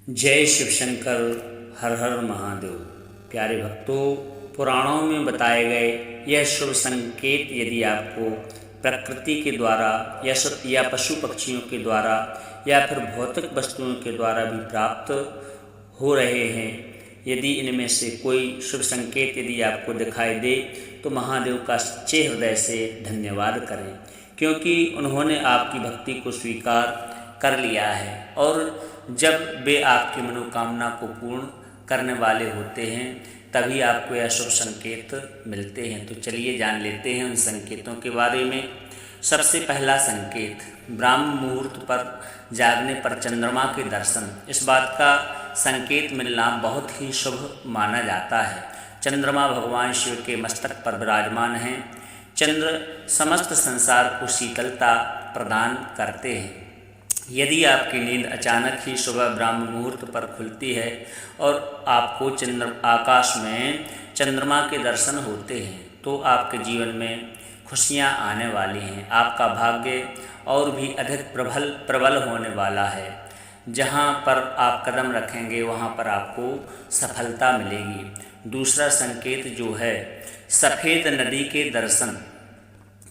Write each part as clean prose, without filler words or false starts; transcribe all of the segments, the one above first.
जय शिव शंकर। हर हर महादेव। प्यारे भक्तों, पुराणों में बताए गए यह शुभ संकेत यदि आपको प्रकृति के द्वारा या पशु पक्षियों के द्वारा या फिर भौतिक वस्तुओं के द्वारा भी प्राप्त हो रहे हैं, यदि इनमें से कोई शुभ संकेत यदि आपको दिखाई दे तो महादेव का सच्चे हृदय से धन्यवाद करें, क्योंकि उन्होंने आपकी भक्ति को स्वीकार कर लिया है। और जब वे आपकी मनोकामना को पूर्ण करने वाले होते हैं तभी आपको यह शुभ संकेत मिलते हैं। तो चलिए जान लेते हैं उन संकेतों के बारे में। सबसे पहला संकेत, ब्राह्म मुहूर्त पर जागने पर चंद्रमा के दर्शन। इस बात का संकेत मिलना बहुत ही शुभ माना जाता है। चंद्रमा भगवान शिव के मस्तक पर विराजमान हैं। चंद्र समस्त संसार को शीतलता प्रदान करते हैं। यदि आपकी नींद अचानक ही सुबह ब्राह्म मुहूर्त पर खुलती है और आपको आकाश में चंद्रमा के दर्शन होते हैं तो आपके जीवन में खुशियां आने वाली हैं। आपका भाग्य और भी अधिक प्रबल होने वाला है। जहां पर आप कदम रखेंगे वहां पर आपको सफलता मिलेगी। दूसरा संकेत जो है, सफ़ेद नदी के दर्शन।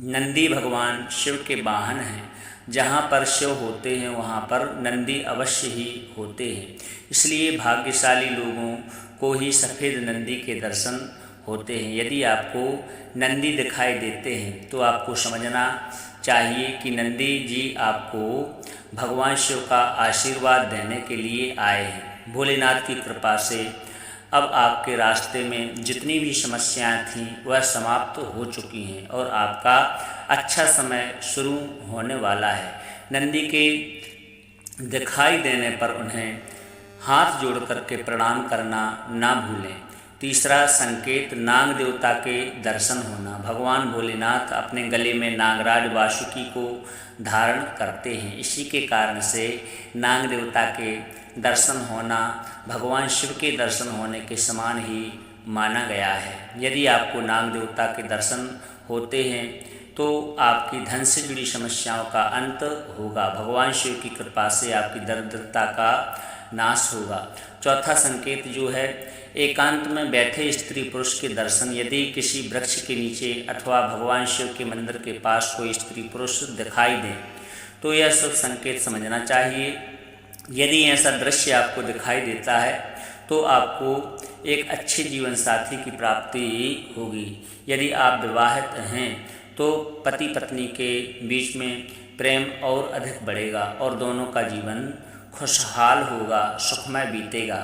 नंदी भगवान शिव के वाहन हैं। जहाँ पर शिव होते हैं वहाँ पर नंदी अवश्य ही होते हैं, इसलिए भाग्यशाली लोगों को ही सफ़ेद नंदी के दर्शन होते हैं। यदि आपको नंदी दिखाई देते हैं तो आपको समझना चाहिए कि नंदी जी आपको भगवान शिव का आशीर्वाद देने के लिए आए हैं। भोलेनाथ की कृपा से अब आपके रास्ते में जितनी भी समस्याएं थीं वह समाप्त हो चुकी हैं और आपका अच्छा समय शुरू होने वाला है। नंदी के दिखाई देने पर उन्हें हाथ जोड़ करके प्रणाम करना ना भूलें। तीसरा संकेत, नाग देवता के दर्शन होना। भगवान भोलेनाथ अपने गले में नागराज वासुकी को धारण करते हैं। इसी के कारण से नाग देवता के दर्शन होना भगवान शिव के दर्शन होने के समान ही माना गया है। यदि आपको नाग देवता के दर्शन होते हैं तो आपकी धन से जुड़ी समस्याओं का अंत होगा। भगवान शिव की कृपा से आपकी दरिद्रता का नाश होगा। चौथा संकेत जो है, एकांत में बैठे स्त्री पुरुष के दर्शन। यदि किसी वृक्ष के नीचे अथवा भगवान शिव के मंदिर के पास कोई स्त्री पुरुष दिखाई दे तो यह शुभ संकेत समझना चाहिए। यदि ऐसा दृश्य आपको दिखाई देता है तो आपको एक अच्छे जीवन साथी की प्राप्ति होगी। यदि आप विवाहित हैं तो पति पत्नी के बीच में प्रेम और अधिक बढ़ेगा और दोनों का जीवन खुशहाल होगा, सुखमय बीतेगा।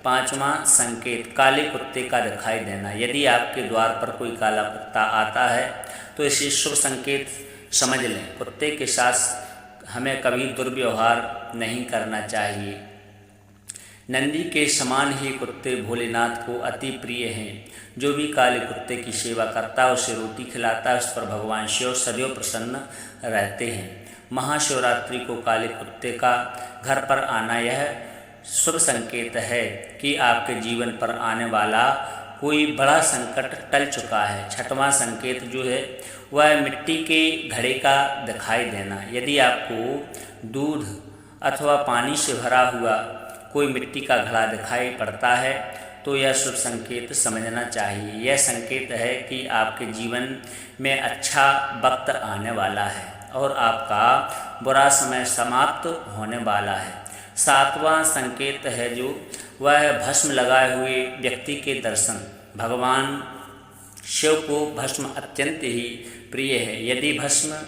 पांचवा संकेत, काले कुत्ते का दिखाई देना। यदि आपके द्वार पर कोई काला कुत्ता आता है तो इसे शुभ संकेत समझ लें। कुत्ते के साथ हमें कभी दुर्व्यवहार नहीं करना चाहिए। नंदी के समान ही कुत्ते भोलेनाथ को अति प्रिय हैं। जो भी काले कुत्ते की सेवा करता है, उसे रोटी खिलाता है, उस पर भगवान शिव सदैव प्रसन्न रहते हैं। महाशिवरात्रि को काले कुत्ते का घर पर आना यह शुभ संकेत है कि आपके जीवन पर आने वाला कोई बड़ा संकट टल चुका है। छठवां संकेत जो है वह मिट्टी के घड़े का दिखाई देना। यदि आपको दूध अथवा पानी से भरा हुआ कोई मिट्टी का घड़ा दिखाई पड़ता है तो यह शुभ संकेत समझना चाहिए। यह संकेत है कि आपके जीवन में अच्छा वक्त आने वाला है और आपका बुरा समय समाप्त होने वाला है। सातवां संकेत है जो वह भस्म लगाए हुए व्यक्ति के दर्शन। भगवान शिव को भस्म अत्यंत ही प्रिय है। यदि भस्म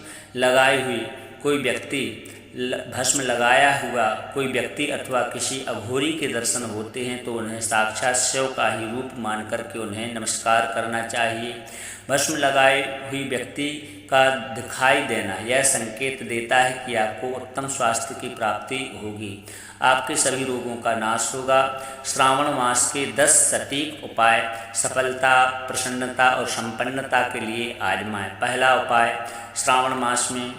लगाया हुआ कोई व्यक्ति अथवा किसी अघोरी के दर्शन होते हैं तो उन्हें साक्षात शिव का ही रूप मान करके उन्हें नमस्कार करना चाहिए। भस्म लगाई हुई व्यक्ति का दिखाई देना यह संकेत देता है कि आपको उत्तम स्वास्थ्य की प्राप्ति होगी, आपके सभी रोगों का नाश होगा। श्रावण मास के 10 सटीक उपाय सफलता, प्रसन्नता और संपन्नता के लिए आजमाएं। पहला उपाय, श्रावण मास में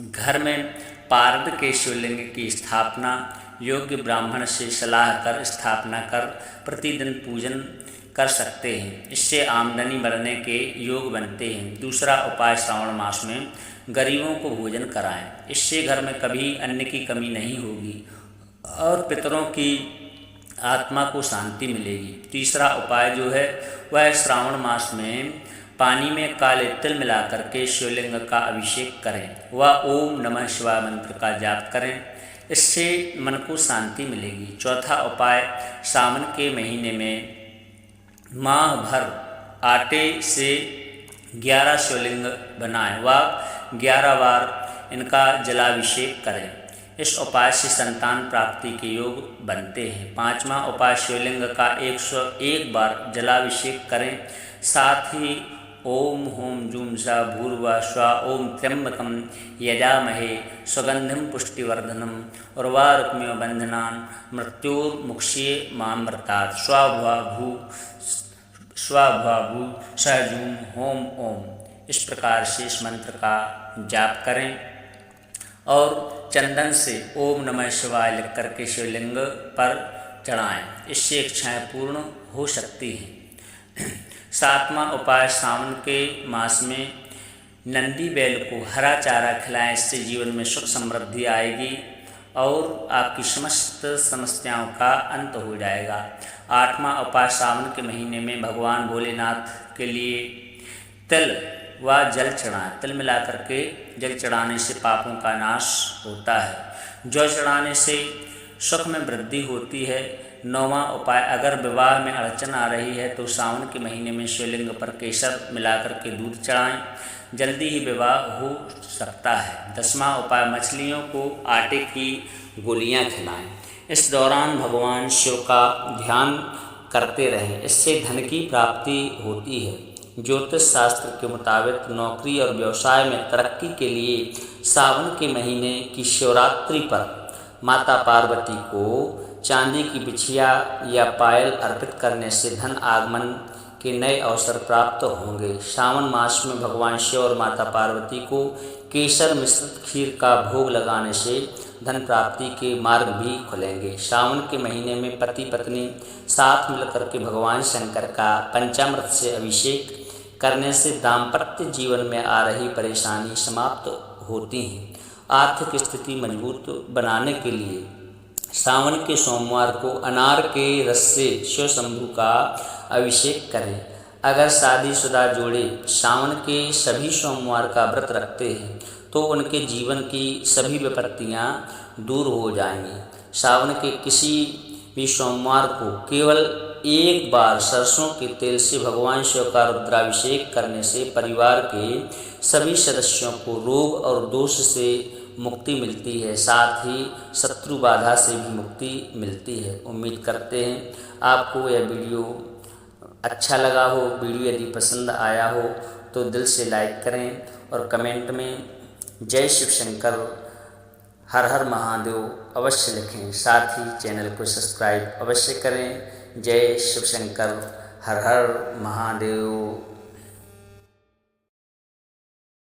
घर में पारद के शिवलिंग की स्थापना योग्य ब्राह्मण से सलाह कर स्थापना कर प्रतिदिन पूजन कर सकते हैं। इससे आमदनी बढ़ने के योग बनते हैं। दूसरा उपाय, श्रावण मास में गरीबों को भोजन कराएं। इससे घर में कभी अन्न की कमी नहीं होगी और पितरों की आत्मा को शांति मिलेगी। तीसरा उपाय जो है वह श्रावण मास में पानी में काले तिल मिलाकर के शिवलिंग का अभिषेक करें व ओम नमः शिवाय मंत्र का जाप करें, इससे मन को शांति मिलेगी। चौथा उपाय, सावन के महीने में माह भर आटे से 11 शिवलिंग बनाएं व 11 बार इनका जलाभिषेक करें। इस उपाय से संतान प्राप्ति के योग बनते हैं। पांचवा उपाय, शिवलिंग का 101 बार जलाभिषेक करें। साथ ही ओम हुम जूम सा भूर्वा स्वा ओम त्र्यंबकम यजामहे सुगंधिम पुष्टिवर्धनम उर्वारुकमिव बंधनान मृत्युर्मुक्षीय मामृतात् स्वाभू सहजूम होम ओम। इस प्रकार से इस मंत्र का जाप करें और चंदन से ओम नमः शिवाय लिख करके शिवलिंग पर चढ़ाएं, इससे इच्छाएं पूर्ण हो सकती हैं। सातवां उपाय, सावन के मास में नंदी बैल को हरा चारा खिलाएं, इससे जीवन में सुख समृद्धि आएगी और आपकी समस्त समस्याओं का अंत हो जाएगा। आठवां उपाय, सावन के महीने में भगवान भोलेनाथ के लिए तिल व जल चढ़ाएं। तिल मिला करके जल चढ़ाने से पापों का नाश होता है। जौ चढ़ाने से सुख में वृद्धि होती है। नौवां उपाय, अगर विवाह में अड़चन आ रही है तो सावन के महीने में शिवलिंग पर केसर मिलाकर के दूध चढ़ाएं, जल्दी ही विवाह हो सकता है। 10वां उपाय, मछलियों को आटे की गोलियां खिलाएं। इस दौरान भगवान शिव का ध्यान करते रहें, इससे धन की प्राप्ति होती है। ज्योतिष शास्त्र के मुताबिक नौकरी और व्यवसाय में तरक्की के लिए सावन के महीने की शिवरात्रि पर माता पार्वती को चांदी की बिछिया या पायल अर्पित करने से धन आगमन के नए अवसर प्राप्त होंगे। सावन मास में भगवान शिव और माता पार्वती को केसर मिश्रित खीर का भोग लगाने से धन प्राप्ति के मार्ग भी खुलेंगे। सावन के महीने में पति पत्नी साथ मिलकर के भगवान शंकर का पंचामृत से अभिषेक करने से दाम्पत्य जीवन में आ रही परेशानी समाप्त होती हैं। आर्थिक स्थिति मजबूत बनाने के लिए सावन के सोमवार को अनार के रस से शिव शंभू का अभिषेक करें। अगर शादीशुदा जोड़े सावन के सभी सोमवार का व्रत रखते हैं तो उनके जीवन की सभी विपत्तियां दूर हो जाएंगी। सावन के किसी भी सोमवार को केवल एक बार सरसों के तेल से भगवान शिव का रुद्राभिषेक करने से परिवार के सभी सदस्यों को रोग और दोष से मुक्ति मिलती है, साथ ही शत्रु बाधा से भी मुक्ति मिलती है। उम्मीद करते हैं आपको यह वीडियो अच्छा लगा हो। वीडियो यदि पसंद आया हो तो दिल से लाइक करें और कमेंट में जय शिव शंकर हर हर महादेव अवश्य लिखें। साथ ही चैनल को सब्सक्राइब अवश्य करें। जय शिव शंकर हर हर महादेव।